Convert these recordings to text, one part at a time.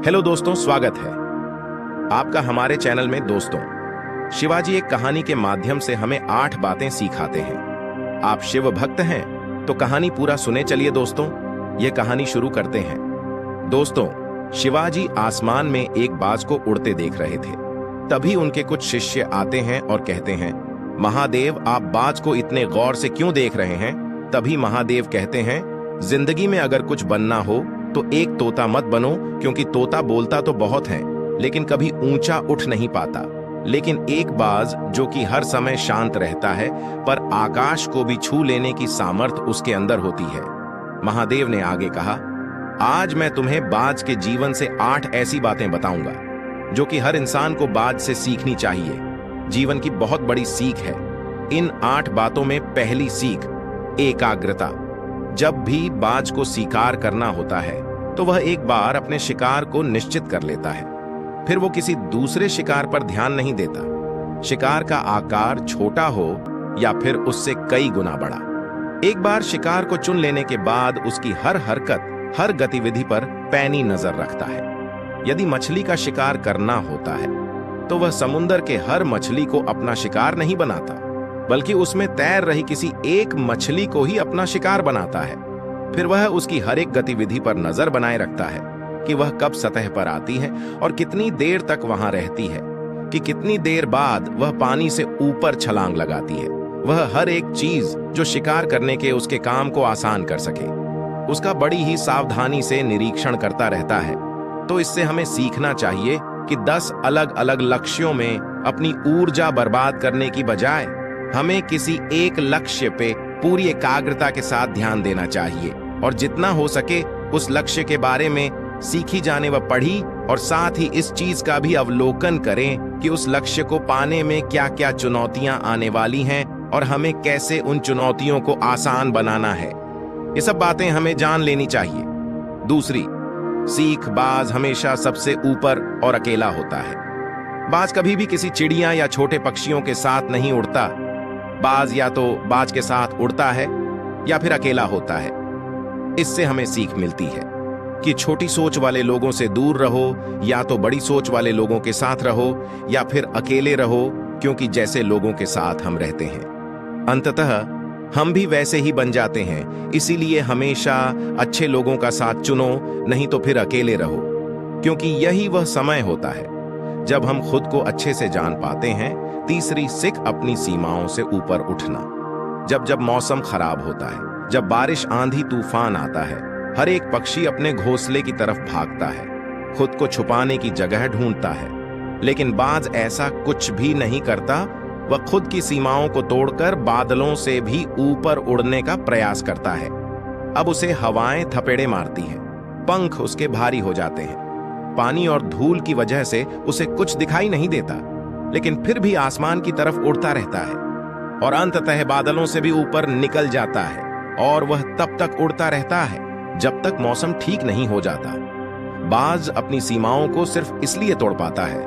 Hello दोस्तों, स्वागत है आपका हमारे चैनल में। दोस्तों, शिवाजी एक कहानी के माध्यम से हमें 8 बातें सिखाते हैं। आप शिव भक्त हैं तो कहानी पूरा सुने। चलिए दोस्तों, ये कहानी शुरू करते हैं। दोस्तों, शिवाजी आसमान में एक बाज को उड़ते देख रहे थे। तभी उनके कुछ शिष्य आते हैं और कहते हैं, महादेव, आप बाज को इतने गौर से क्यों देख रहे हैं? तभी महादेव कहते हैं, जिंदगी में अगर कुछ बनना हो तो एक तोता मत बनो, क्योंकि तोता बोलता तो बहुत है लेकिन कभी ऊंचा उठ नहीं पाता। लेकिन एक बाज जो कि हर समय शांत रहता है पर आकाश को भी छू लेने की सामर्थ उसके अंदर होती है। महादेव ने आगे कहा, आज मैं तुम्हें बाज के जीवन से 8 ऐसी बातें बताऊंगा जो कि हर इंसान को बाज से सीखनी चाहिए। जीवन की बहुत बड़ी सीख है। इन 8 बातों में पहली सीख, एकाग्रता। जब भी बाज को शिकार करना होता है तो वह एक बार अपने शिकार को निश्चित कर लेता है, फिर वो किसी दूसरे शिकार पर ध्यान नहीं देता। शिकार का आकार छोटा हो या फिर उससे कई गुना बड़ा, एक बार शिकार को चुन लेने के बाद उसकी हर हरकत, हर गतिविधि पर पैनी नजर रखता है। यदि मछली का शिकार करना होता है तो वह समुद्र के हर मछली को अपना शिकार नहीं बनाता, बल्कि उसमें तैर रही किसी एक मछली को ही अपना शिकार बनाता है। फिर वह उसकी हर एक गतिविधि पर नजर बनाए रखता है कि वह कब सतह पर आती है और कितनी देर तक वहां रहती है, कि कितनी देर बाद वह पानी से ऊपर छलांग लगाती है। वह हर एक चीज जो शिकार करने के उसके काम को आसान कर सके उसका बड़ी ही सावधानी से निरीक्षण करता रहता है। तो इससे हमें सीखना चाहिए कि 10 अलग अलग लक्ष्यों में अपनी ऊर्जा बर्बाद करने की बजाय हमें किसी एक लक्ष्य पे पूरी एकाग्रता के साथ ध्यान देना चाहिए और जितना हो सके उस लक्ष्य के बारे में सीखी जाने व पढ़ी, और साथ ही इस चीज का भी अवलोकन करें कि उस लक्ष्य को पाने में क्या क्या चुनौतियां आने वाली हैं और हमें कैसे उन चुनौतियों को आसान बनाना है। ये सब बातें हमें जान लेनी चाहिए। दूसरी सीख, बाज हमेशा सबसे ऊपर और अकेला होता है। बाज कभी भी किसी चिड़िया या छोटे पक्षियों के साथ नहीं उड़ता। बाज या तो बाज के साथ उड़ता है या फिर अकेला होता है। इससे हमें सीख मिलती है कि छोटी सोच वाले लोगों से दूर रहो, या तो बड़ी सोच वाले लोगों के साथ रहो, या फिर अकेले रहो, क्योंकि जैसे लोगों के साथ हम रहते हैं अंततः हम भी वैसे ही बन जाते हैं। इसीलिए हमेशा अच्छे लोगों का साथ चुनो, नहीं तो फिर अकेले रहो, क्योंकि यही वह समय होता है जब हम खुद को अच्छे से जान पाते हैं। तीसरी सीख, अपनी सीमाओं से ऊपर उठना। जब जब मौसम खराब होता है, जब बारिश, आंधी, तूफान आता है, हर एक पक्षी अपने घोंसले की तरफ भागता है, खुद को छुपाने की जगह ढूंढता है। लेकिन बाज ऐसा कुछ भी नहीं करता। वह खुद की सीमाओं को तोड़कर बादलों से भी ऊपर उड़ने का प्रयास करता है। अब उसे हवाएं थपेड़े मारती हैं, पंख उसके भारी हो जाते हैं, पानी और धूल की वजह से उसे कुछ दिखाई नहीं देता, लेकिन फिर भी आसमान की तरफ उड़ता रहता है और अंततः बादलों से भी ऊपर निकल जाता है। और वह तब तक उड़ता रहता है जब तक मौसम ठीक नहीं हो जाता। बाज अपनी सीमाओं को सिर्फ इसलिए तोड़ पाता है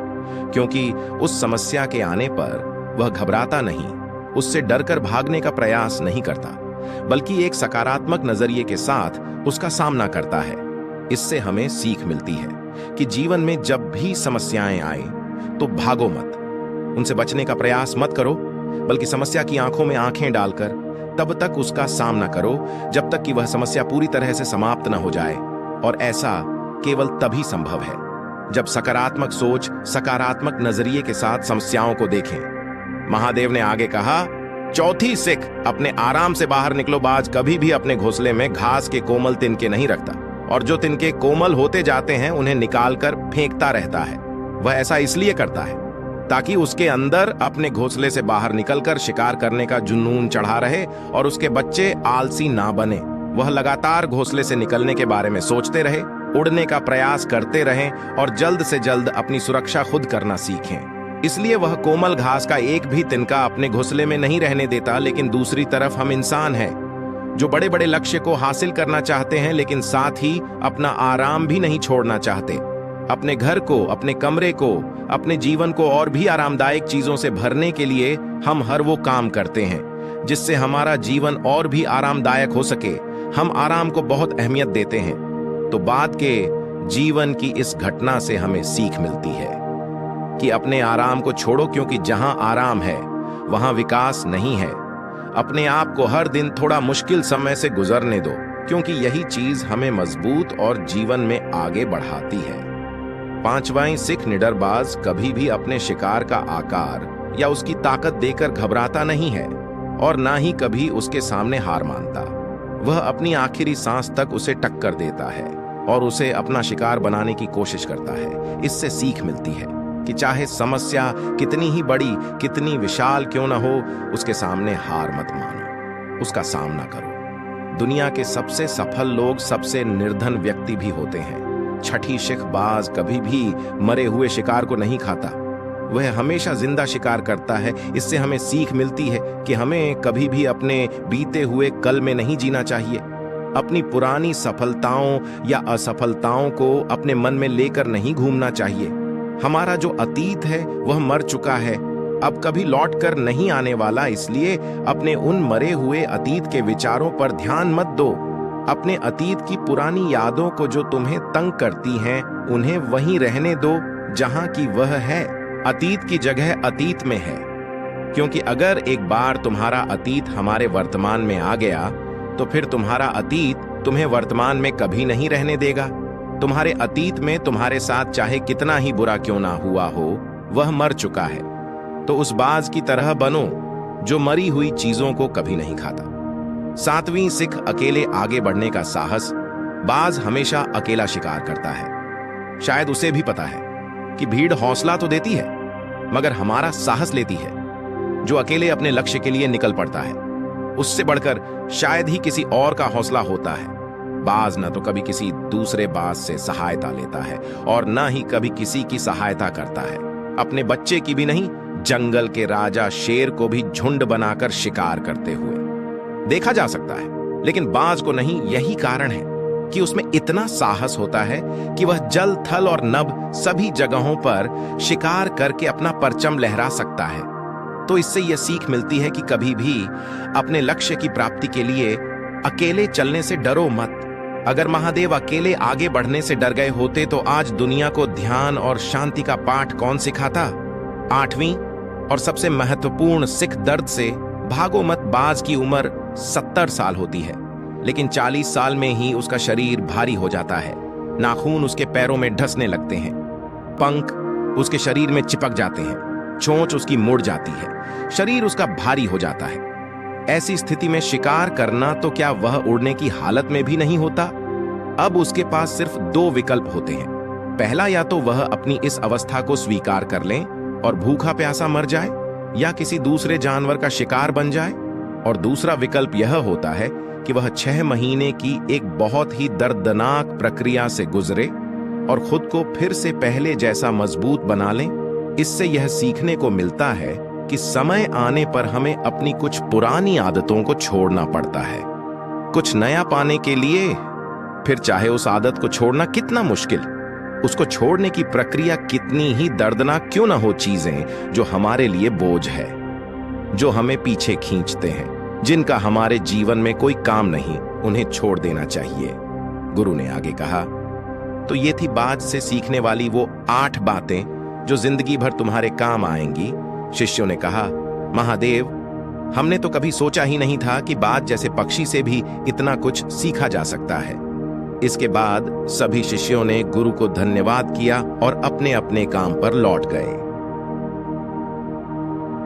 क्योंकि उस समस्या के आने पर वह घबराता नहीं, उससे डरकर भागने का प्रयास नहीं करता, बल्कि एक सकारात्मक नजरिए के साथ उसका सामना करता है। इससे हमें सीख मिलती है कि जीवन में जब भी समस्याएं आए तो भागो मत, उनसे बचने का प्रयास मत करो, बल्कि समस्या की आंखों में आंखें डालकर तब तक उसका सामना करो जब तक कि वह समस्या पूरी तरह से समाप्त न हो जाए। और ऐसा केवल तभी संभव है जब सकारात्मक सोच, सकारात्मक नजरिए के साथ समस्याओं को देखें। महादेव ने आगे कहा, चौथी सीख, अपने आराम से बाहर निकलो। बाज कभी भी अपने घोंसले में घास के कोमल तिनके नहीं रखता, और जो तिनके कोमल होते जाते हैं उन्हें निकालकर फेंकता रहता है। वह ऐसा इसलिए करता है ताकि उसके अंदर अपने घोंसले से बाहर निकलकर शिकार करने का जुनून चढ़ा रहे और उसके बच्चे आलसी ना बने। वह लगातार घोंसले से निकलने के बारे में सोचते रहे, उड़ने का प्रयास करते रहें और जल्द से जल्द अपनी सुरक्षा खुद करना सीखें। इसलिए वह कोमल घास का एक भी तिनका अपने घोंसले में नहीं रहने देता। लेकिन दूसरी तरफ हम इंसान हैं जो बड़े बड़े लक्ष्य को हासिल करना चाहते हैं, लेकिन साथ ही अपना आराम भी नहीं छोड़ना चाहते। अपने घर को, अपने कमरे को, अपने जीवन को और भी आरामदायक चीजों से भरने के लिए हम हर वो काम करते हैं जिससे हमारा जीवन और भी आरामदायक हो सके। हम आराम को बहुत अहमियत देते हैं। तो बात के जीवन की इस घटना से हमें सीख मिलती है कि अपने आराम को छोड़ो, क्योंकि जहां आराम है वहां विकास नहीं है। अपने आप को हर दिन थोड़ा मुश्किल समय से गुजरने दो, क्योंकि यही चीज हमें मजबूत और जीवन में आगे बढ़ाती है। पांचवां सिख निडरबाज कभी भी अपने शिकार का आकार या उसकी ताकत देकर घबराता नहीं है और ना ही कभी उसके सामने हार मानता। वह अपनी आखिरी सांस तक उसे टक्कर देता है और उसे अपना शिकार बनाने की कोशिश करता है। इससे सीख मिलती है कि चाहे समस्या कितनी ही बड़ी, कितनी विशाल क्यों ना हो, उसके सामने हार मत मानो, उसका सामना करो। दुनिया के सबसे सफल लोग सबसे निर्धन व्यक्ति भी होते हैं। छठी सिख बाज कभी भी मरे हुए शिकार को नहीं खाता, वह हमेशा जिंदा शिकार करता है। इससे हमें सीख मिलती है कि हमें कभी भी अपने बीते हुए कल में नहीं जीना चाहिए। अपनी पुरानी सफलताओं या असफलताओं को अपने मन में लेकर नहीं घूमना चाहिए। हमारा जो अतीत है वह मर चुका है, अब कभी लौट कर नहीं आने वाला। इसलिए अपने उन मरे हुए अतीत के विचारों पर ध्यान मत दो। अपने अतीत की पुरानी यादों को जो तुम्हें तंग करती हैं, उन्हें वहीं रहने दो जहां की वह है। अतीत की जगह अतीत में है, क्योंकि अगर एक बार तुम्हारा अतीत हमारे वर्तमान में आ गया तो फिर तुम्हारा अतीत तुम्हें वर्तमान में कभी नहीं रहने देगा। तुम्हारे अतीत में तुम्हारे साथ चाहे कितना ही बुरा क्यों ना हुआ हो, वह मर चुका है। तो उस बाज की तरह बनो जो मरी हुई चीजों को कभी नहीं खाता। सातवीं सिख अकेले आगे बढ़ने का साहस। बाज हमेशा अकेला शिकार करता है। शायद उसे भी पता है कि भीड़ हौसला तो देती है, मगर हमारा साहस लेती है। जो अकेले अपने लक्ष्य के लिए निकल पड़ता है, उससे बढ़कर शायद ही किसी और का हौसला होता है। बाज न तो कभी किसी दूसरे बाज से सहायता लेता है और न ही कभी किसी की सहायता करता है। अपने बच्चे की भी नहीं, जंगल के राजा शेर को भी झुंड बनाकर शिकार करते हुए देखा जा सकता है, लेकिन बाज को नहीं। यही कारण है कि उसमें इतना साहस होता है कि वह जल, थल और नभ सभी जगहों पर शिकार करके अपना परचम लहरा सकता है। तो इससे यह सीख मिलती है कि कभी भी अपने लक्ष्य की प्राप्ति के लिए अकेले चलने से डरो मत। अगर महादेव अकेले आगे बढ़ने से डर गए होते तो आज दुनिया को ध्यान और शांति का पाठ कौन सिखाता। आठवीं और सबसे महत्वपूर्ण सिख दर्द से भागो मत। बाज की उम्र 70 साल होती है, लेकिन 40 साल में ही उसका शरीर भारी हो जाता है। नाखून उसके पैरों में ढसने लगते हैं, पंख उसके शरीर में चिपक जाते हैं, चोंच उसकी मुड़ जाती है, शरीर उसका भारी हो जाता है। ऐसी स्थिति में शिकार करना तो क्या वह उड़ने की हालत में भी नहीं होता। अब उसके पास सिर्फ 2 विकल्प होते हैं। पहला, या तो वह अपनी इस अवस्था को स्वीकार कर लें और भूखा प्यासा मर जाए, या किसी दूसरे जानवर का शिकार बन जाए। और दूसरा विकल्प यह होता है कि वह 6 महीने की एक बहुत ही दर्दनाक प्रक्रिया से गुजरे और खुद को फिर से पहले जैसा मजबूत बना लें। इससे यह सीखने को मिलता है कि समय आने पर हमें अपनी कुछ पुरानी आदतों को छोड़ना पड़ता है कुछ नया पाने के लिए। फिर चाहे उस आदत को छोड़ना कितना मुश्किल, उसको छोड़ने की प्रक्रिया कितनी ही दर्दनाक क्यों ना हो, चीजें जो हमारे लिए बोझ है, जो हमें पीछे खींचते हैं, जिनका हमारे जीवन में कोई काम नहीं, उन्हें छोड़ देना चाहिए। गुरु ने आगे कहा, तो ये थी बाज से सीखने वाली वो 8 बातें जो जिंदगी भर तुम्हारे काम आएंगी। शिष्यों ने कहा, महादेव, हमने तो कभी सोचा ही नहीं था कि बाज जैसे पक्षी से भी इतना कुछ सीखा जा सकता है। इसके बाद सभी शिष्यों ने गुरु को धन्यवाद किया और अपने अपने काम पर लौट गए।